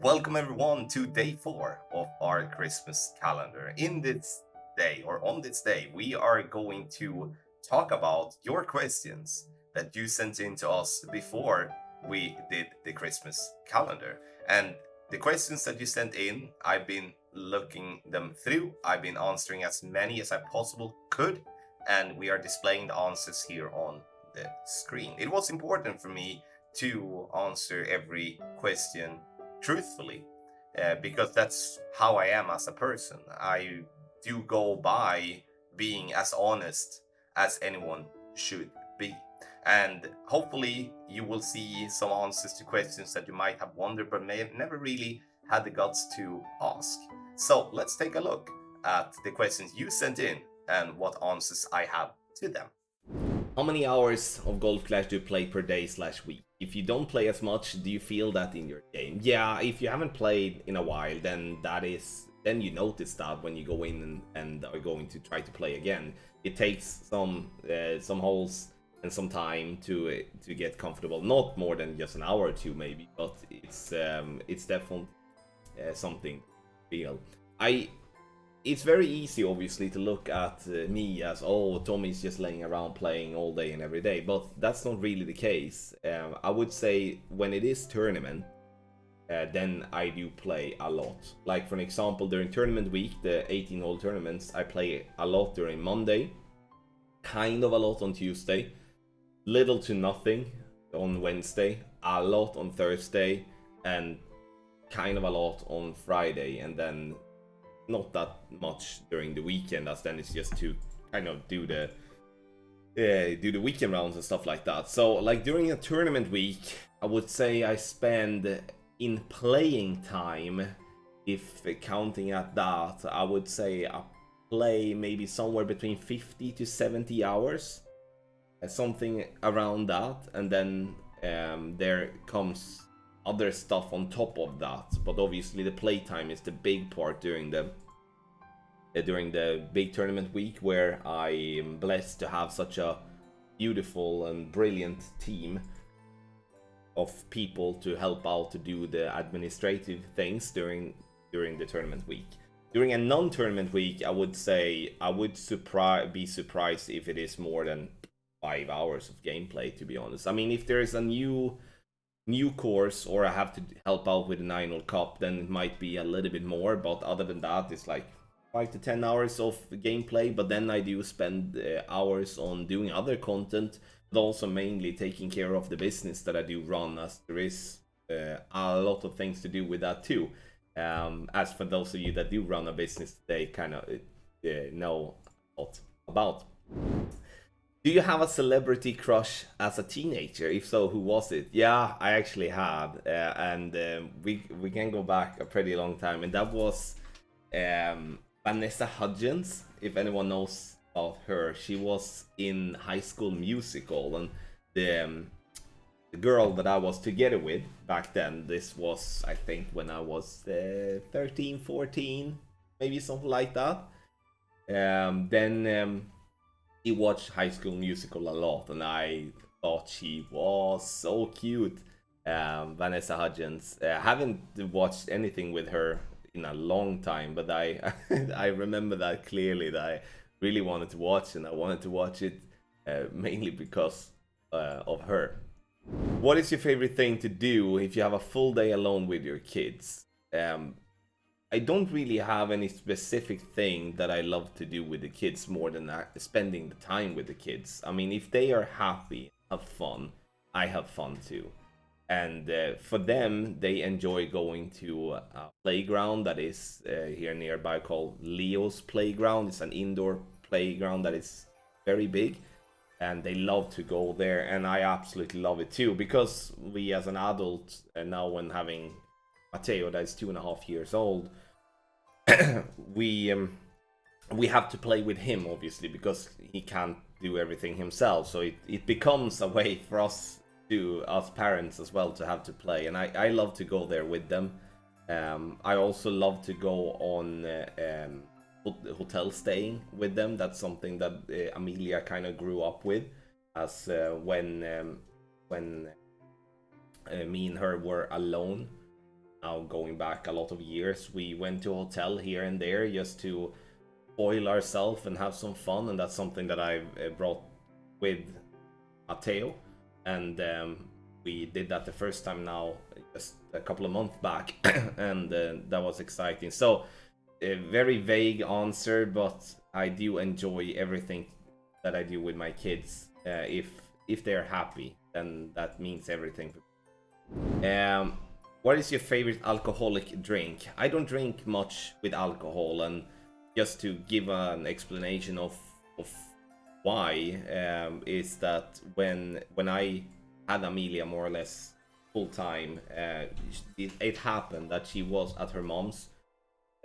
Welcome everyone to day 4 of our Christmas calendar. In this day, or on this day, we are going to talk about your questions that you sent in to us before we did the Christmas calendar. And the questions that you sent in, I've been looking them through. I've been answering as many as I possibly could, and we are displaying the answers here on the screen. It was important for me to answer every question truthfully, because that's how I am as a person. I do go by being as honest as anyone should be. And hopefully, you will see some answers to questions that you might have wondered but may have never really had the guts to ask. So, let's take a look at the questions you sent in and what answers I have to them. How many hours of Golf Clash do you play per day slash week? If you don't play as much, do you feel that in your game? Yeah, if you haven't played in a while, then you notice that when you go in and are going to try to play again. It takes some holes and some time to get comfortable. Not more than just an hour or two maybe, but it's definitely something to feel. I It's very easy, obviously, to look at me as, oh, Tommy's just laying around playing all day and every day, but that's not really the case. I would say when it is tournament, then I do play a lot. Like, for an example, during tournament week, the 18-hole tournaments, I play a lot during Monday, kind of a lot on Tuesday, little to nothing on Wednesday, a lot on Thursday, and kind of a lot on Friday, and then not that much during the weekend, as then it's just to kind of do the weekend rounds and stuff like that. So like during a tournament week, I would say I spend in playing time, if counting at that, I would say I play maybe somewhere between 50 to 70 hours, something around that, and then there comes other stuff on top of that. But obviously the playtime is the big part during the big tournament week, where I am blessed to have such a beautiful and brilliant team of people to help out to do the administrative things during the tournament week. During a non-tournament week, I would say I would be surprised if it is more than 5 hours of gameplay, to be honest. I mean, if there is a new course, or I have to help out with the 9-hole cup, then it might be a little bit more, but other than that, it's like 5 to 10 hours of gameplay. But then I do spend hours on doing other content, but also mainly taking care of the business that I do run, as there is a lot of things to do with that too. As for those of you that do run a business, they kind of know a lot about. Do you have a celebrity crush as a teenager? If so, who was it? Yeah, I actually had, and we can go back a pretty long time, and that was Vanessa Hudgens. If anyone knows about her, she was in High School Musical, and the girl that I was together with back then. This was, I think, when I was 13, 14, maybe something like that. Then he watched High School Musical a lot, and I thought she was so cute. Vanessa Hudgens. Haven't watched anything with her in a long time, but I I remember that clearly, that I really wanted to watch, and I wanted to watch it mainly because of her. What is your favorite thing to do if you have a full day alone with your kids? I don't really have any specific thing that I love to do with the kids more than spending the time with the kids. I mean, if they are happy, have fun, I have fun too. And for them, they enjoy going to a playground that is here nearby called Leo's Playground. It's an indoor playground that is very big, and they love to go there, and I absolutely love it too, because we as an adult, and now when having Mateo that is 2.5 years old, we have to play with him, obviously, because he can't do everything himself. So it becomes a way for us parents as well to have to play, and I love to go there with them. I also love to go on hotel staying with them. That's something that Amelia kind of grew up with, as when me and her were alone now going back a lot of years. We went to a hotel here and there just to spoil ourselves and have some fun, and that's something that I've brought with Matteo, and we did that the first time now just a couple of months back, and that was exciting. So a very vague answer, but I do enjoy everything that I do with my kids. If they're happy, then that means everything. What is your favorite alcoholic drink? I don't drink much with alcohol, and just to give an explanation of why, is that when I had Amelia more or less full time, it happened that she was at her mom's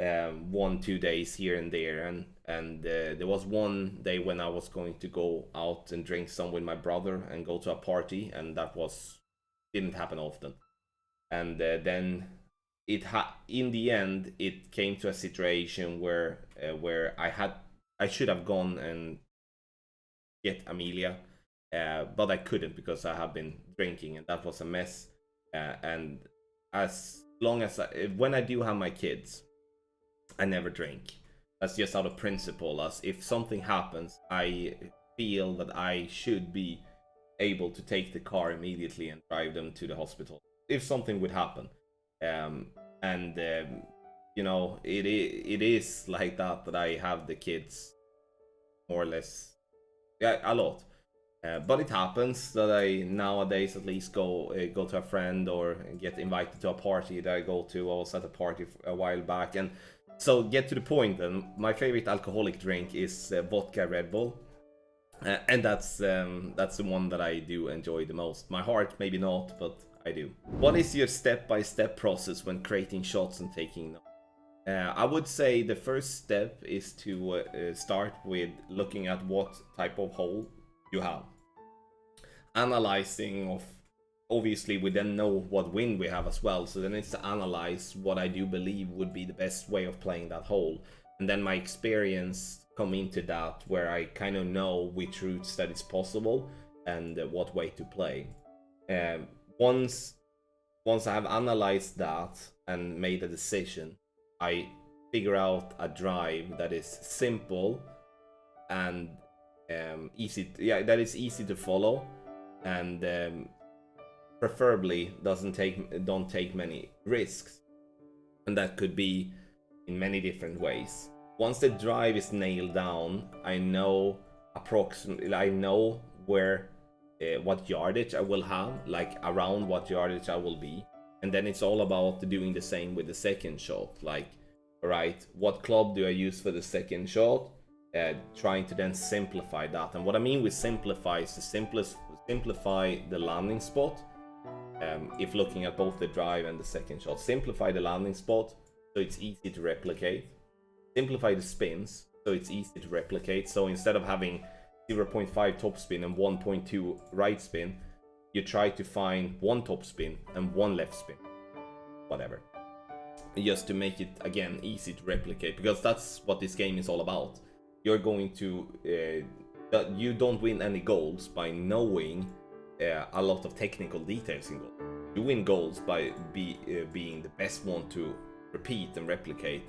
1-2 days here and there, and there was one day when I was going to go out and drink some with my brother and go to a party, and that didn't happen often. And then in the end it came to a situation where I should have gone and get Amelia, but I couldn't because I have been drinking, and that was a mess. And as long as when I do have my kids, I never drink. That's just out of principle. As if something happens, I feel that I should be able to take the car immediately and drive them to the hospital if something would happen. And you know, it is like that I have the kids more or less, yeah, a lot. But it happens that I nowadays at least go to a friend or get invited to a party that I go to. I was at a party a while back, and so get to the point. Then my favorite alcoholic drink is vodka Red Bull, and that's the one that I do enjoy the most. My heart maybe not, but I do. What is your step-by-step process when creating shots and taking notes? I would say the first step is to start with looking at what type of hole you have. Analyzing of, obviously we then know what wind we have as well, so then it's to analyze what I do believe would be the best way of playing that hole. And then my experience come into that, where I kind of know which routes that is possible and what way to play. Once I have analyzed that and made a decision, I figure out a drive that is simple and easy. That is easy to follow, and preferably don't take many risks. And that could be in many different ways. Once the drive is nailed down, I know approximately. I know where. What yardage I will have, like around what yardage I will be, and then it's all about doing the same with the second shot. Like, alright, what club do I use for the second shot? Trying to then simplify that. And what I mean with simplify is to simplify the landing spot. If looking at both the drive and the second shot, simplify the landing spot so it's easy to replicate. Simplify the spins so it's easy to replicate. So instead of having 0.5 topspin and 1.2 right spin, you try to find one topspin and one left spin, whatever, just to make it again easy to replicate, because that's what this game is all about. You're going to you don't win any goals by knowing a lot of technical details in goal. You win goals by being the best one to repeat and replicate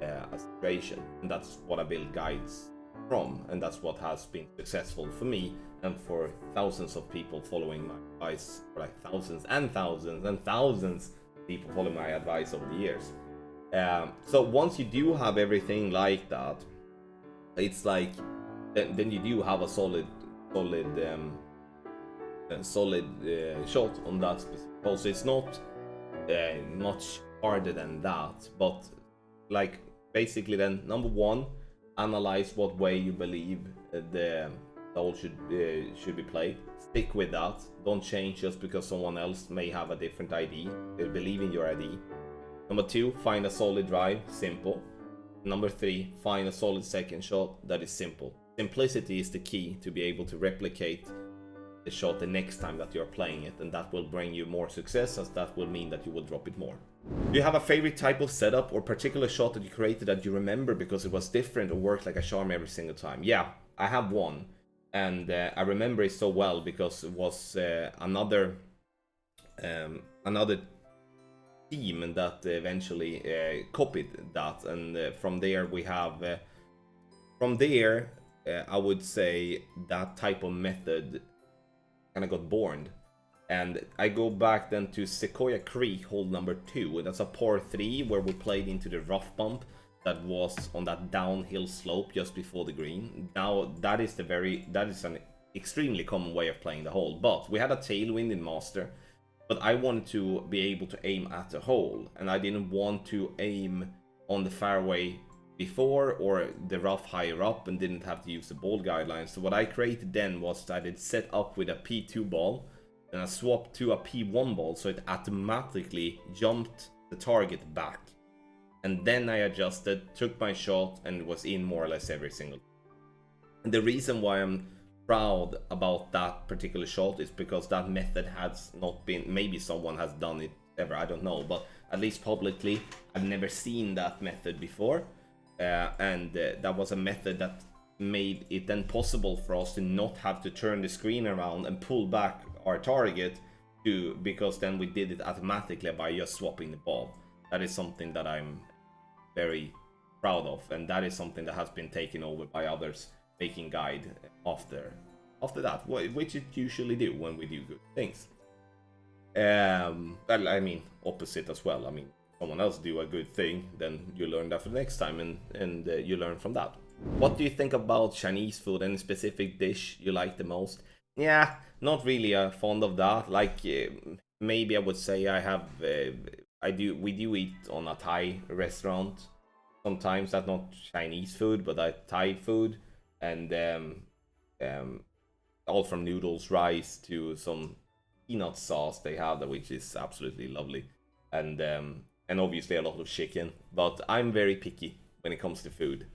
a situation, and that's what I build guides from, and that's what has been successful for me and for thousands of people following my advice, or like thousands and thousands and thousands of people following my advice over the years. So once you do have everything like that, it's like then you do have a solid shot on that specific hole. So it's not much harder than that, but like basically then number one, analyze what way you believe the hole should be played. Stick with that. Don't change just because someone else may have a different ID. Believe in your ID. Number two, find a solid drive. Simple. Number three, find a solid second shot that is simple. Simplicity is the key to be able to replicate the shot the next time that you're playing it, and that will bring you more success, as that will mean that you will drop it more. Do you have a favorite type of setup or particular shot that you created that you remember because it was different or worked like a charm every single time? Yeah, I have one, and I remember it so well because it was another team that eventually copied that, and from there we have from there I would say that type of method kind of got born. And I go back then to Sequoia Creek, hole number 2. That's a par 3 where we played into the rough bump that was on that downhill slope just before the green. Now that is an extremely common way of playing the hole. But we had a tailwind in Master, but I wanted to be able to aim at the hole, and I didn't want to aim on the fairway before or the rough higher up and didn't have to use the ball guidelines. So what I created then was that I'd set up with a P2 ball, and I swapped to a P1 ball so it automatically jumped the target back. And then I adjusted, took my shot, and it was in more or less every single. And the reason why I'm proud about that particular shot is because that method has not been, maybe someone has done it ever, I don't know, but at least publicly I've never seen that method before. And that was a method that made it then possible for us to not have to turn the screen around and pull back our target because then we did it automatically by just swapping the ball. That is something that I'm very proud of, and that is something that has been taken over by others making guide after that, which it usually do when we do good things. Well, I mean, opposite as well. I mean, someone else do a good thing, then you learn that for the next time, and you learn from that. What do you think about Chinese food? Any specific dish you like the most? Yeah, not really fond of that. Like maybe I would say I have we do eat on a Thai restaurant sometimes. That's not Chinese food, but Thai food, and all from noodles, rice to some peanut sauce they have, which is absolutely lovely, and obviously a lot of chicken. But I'm very picky when it comes to food,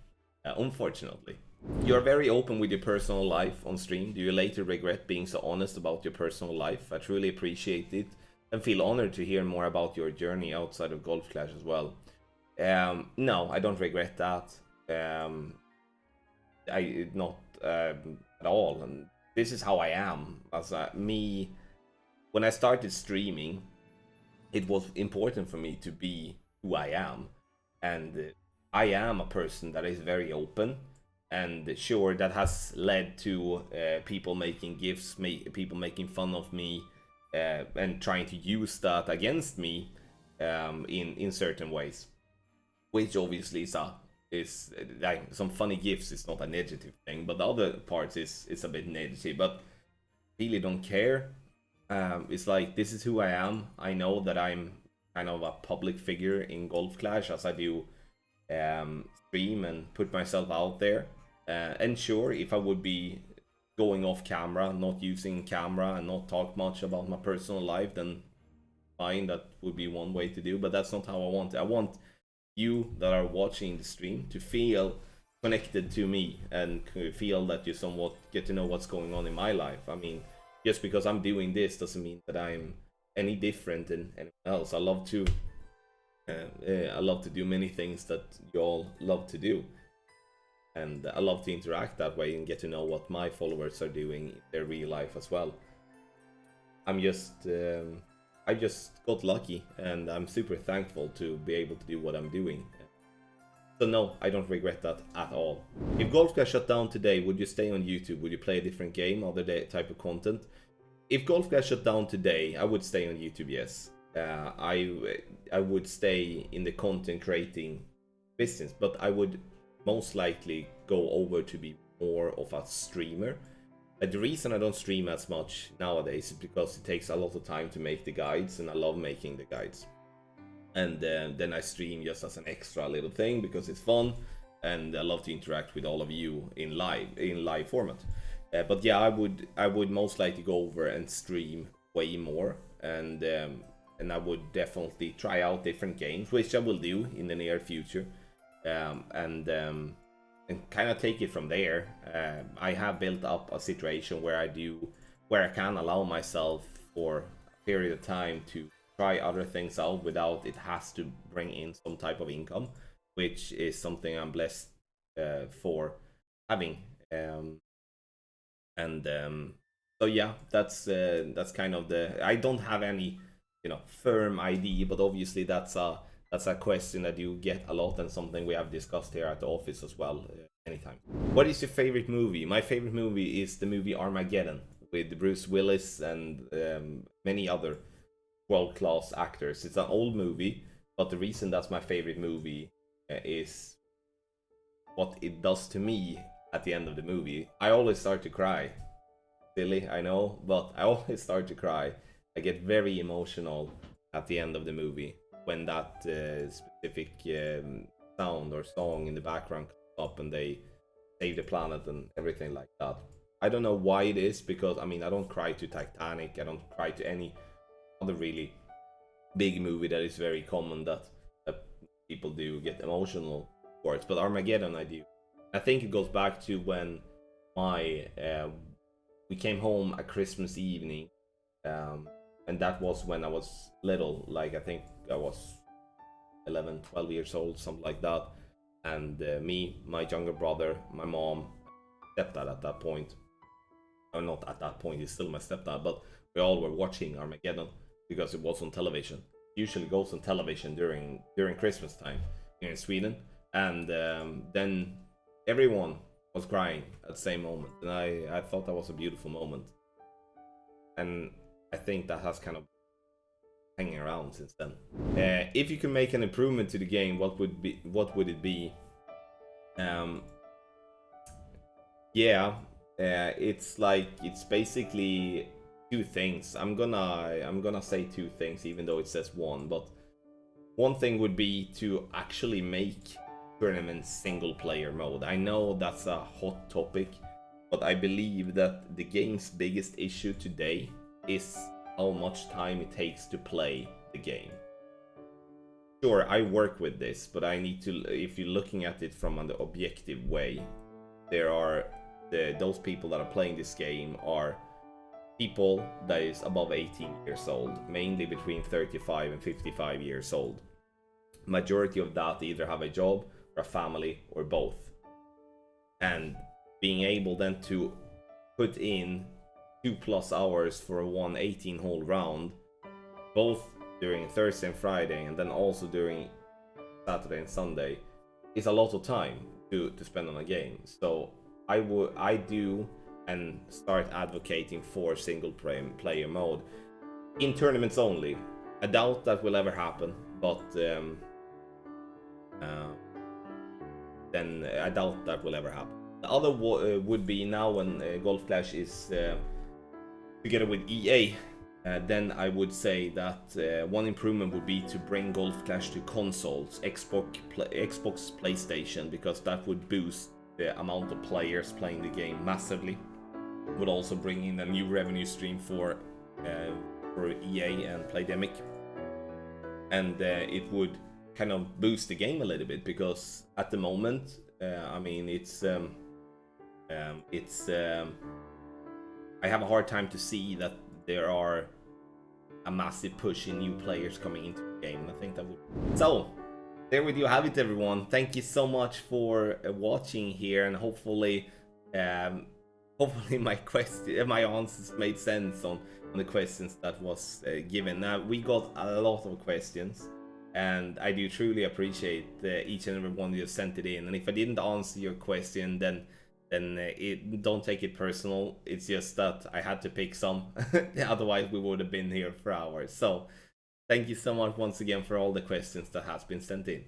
unfortunately. You're very open with your personal life on stream. Do you later regret being so honest about your personal life? I truly appreciate it and feel honored to hear more about your journey outside of Golf Clash as well. No, I don't regret that. I not at all. And this is how I am. As me, when I started streaming, it was important for me to be who I am, and I am a person that is very open. And sure, that has led to people making gifs, people making fun of me, and trying to use that against me in certain ways, which obviously is like some funny gifs. It's not a negative thing, but the other parts is a bit negative. But really don't care. It's like, this is who I am. I know that I'm kind of a public figure in Golf Clash, as I do stream and put myself out there. And sure, if I would be going off camera, not using camera, and not talk much about my personal life, then fine, that would be one way to do. But that's not how I want it. I want you that are watching the stream to feel connected to me and feel that you somewhat get to know what's going on in my life. I mean, just because I'm doing this doesn't mean that I'm any different than anyone else. I love to do many things that you all love to do, and I love to interact that way and get to know what my followers are doing in their real life as well. I just got lucky, and I'm super thankful to be able to do what I'm doing. So no, I don't regret that at all. If Golf Clash shut down today, would you stay on YouTube? Would you play a different game, other type of content? If Golf Clash shut down today, I would stay on YouTube, yes. I would stay in the content creating business, but I would most likely go over to be more of a streamer. The reason I don't stream as much nowadays is because it takes a lot of time to make the guides, and I love making the guides. And then I stream just as an extra little thing because it's fun, and I love to interact with all of you in live format. But yeah, I would most likely go over and stream way more, and I would definitely try out different games, which I will do in the near future. And kind of take it from there. I have built up a situation where I can allow myself for a period of time to try other things out without it has to bring in some type of income, which is something I'm blessed for having. So yeah, that's kind of I don't have any firm ID, but obviously that's a question that you get a lot and something we have discussed here at the office as well anytime. What is your favorite movie? My favorite movie is the movie Armageddon with Bruce Willis and many other world-class actors. It's an old movie, but the reason that's my favorite movie is what it does to me at the end of the movie. I always start to cry. Silly, I know, but I always start to cry. I get very emotional at the end of the movie when that specific sound or song in the background comes up and they save the planet and everything like that. I don't know why it is, because I don't cry to Titanic, I don't cry to any other really big movie that is very common that people do get emotional for it, but Armageddon I do. I think it goes back to when we came home at Christmas evening, and that was when I was little, like I think I was 11, 12 years old, something like that, and me, my younger brother, my mom, stepdad at that point, or not at that point, he's still my stepdad, but we all were watching Armageddon because it was on television. It usually goes on television during Christmas time here in Sweden, and then everyone was crying at the same moment, and I thought that was a beautiful moment, and I think that has kind of hanging around since then. If you can make an improvement to the game, what would it be? It's basically two things. I'm gonna say two things, even though it says one. But one thing would be to actually make tournaments single player mode. I know that's a hot topic, but I believe that the game's biggest issue today is how much time it takes to play the game. Sure, I work with this, but I need to, if you're looking at it from an objective way, there are those people that are playing this game are people that is above 18 years old, mainly between 35 and 55 years old. Majority of that either have a job or a family or both. And being able then to put in 2+ hours for a 18-hole round, both during Thursday and Friday, and then also during Saturday and Sunday, is a lot of time to spend on a game. So I do and start advocating for single player mode in tournaments only. I doubt that will ever happen, but then I doubt that will ever happen. The other would be now when Golf Clash is together with EA, then I would say that one improvement would be to bring Golf Clash to consoles, Xbox, PlayStation, because that would boost the amount of players playing the game massively. Would also bring in a new revenue stream for EA and Playdemic, and it would kind of boost the game a little bit, because at the moment, I have a hard time to see that there are a massive push in new players coming into the game. I think that would. So there we do have it, everyone. Thank you so much for watching here, and hopefully my answers made sense on the questions that was given. Now, we got a lot of questions, and I do truly appreciate each and every one you sent it in. And if I didn't answer your question, then don't take it personal. It's just that I had to pick some. Otherwise, we would have been here for hours. So thank you so much once again for all the questions that has been sent in.